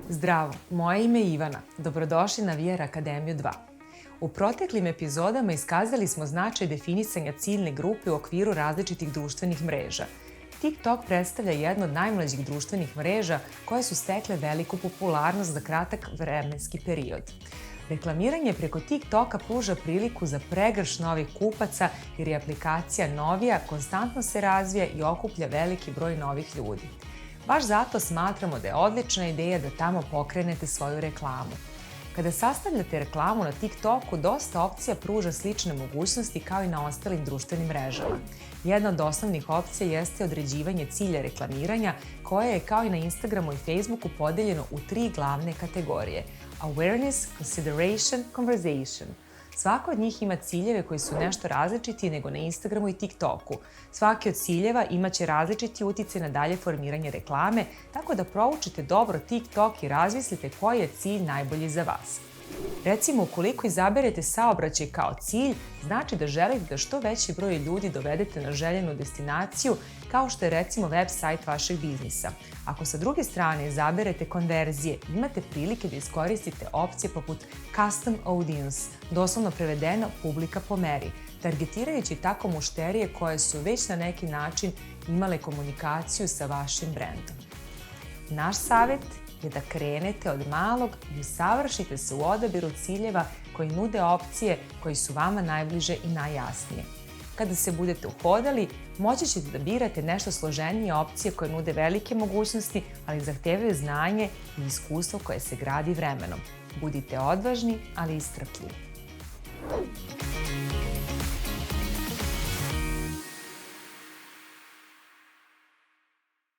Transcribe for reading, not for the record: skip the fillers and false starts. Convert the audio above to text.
Zdravo, moje ime je Ivana. Dobrodošli na VR Akademiju 2. U proteklim epizodama iskazali smo značaj definisanja ciljne grupe u okviru različitih društvenih mreža. TikTok predstavlja jednu od najmlađih društvenih mreža koje su stekle veliku popularnost za kratak vremenski period. Reklamiranje preko TikToka pruža priliku za pregršt novih kupaca jer je aplikacija novija, konstantno se razvija i okuplja veliki broj novih ljudi. Baš zato smatramo da je odlična ideja da tamo pokrenete svoju reklamu. Kada sastavljate reklamu na TikToku, dosta opcija pruža slične mogućnosti kao i na ostalim društvenim mrežama. Jedna od osnovnih opcija jeste određivanje cilja reklamiranja, koje je kao i na Instagramu i Facebooku podeljeno u 3 glavne kategorije: Awareness, Consideration, Conversation. Svaka od njih ima ciljeve koji su nešto različiti nego na Instagramu i TikToku. Svaki od ciljeva imaće različiti uticaj na dalje formiranje reklame, tako da proučite dobro TikTok i razmislite koji je cilj najbolji za vas. Recimo, ukoliko izaberete saobraćaj kao cilj, znači da želite da što veći broj ljudi dovedete na željenu destinaciju, kao što je recimo web sajt vašeg biznisa. Ako sa druge strane izaberete konverzije, imate prilike da iskoristite opcije poput Custom Audience, doslovno prevedeno publika po meri, targetirajući tako mušterije koje su već na neki način imale komunikaciju sa vašim brendom. Naš savjet je da krenete od malog i usavršite se u odabiru ciljeva koji nude opcije koji su vama najbliže i najjasnije. Kada se budete uhodali, moći ćete da birate nešto složenije opcije koje nude velike mogućnosti, ali zahtevaju znanje i iskustvo koje se gradi vremenom. Budite odvažni, ali i strpljivi.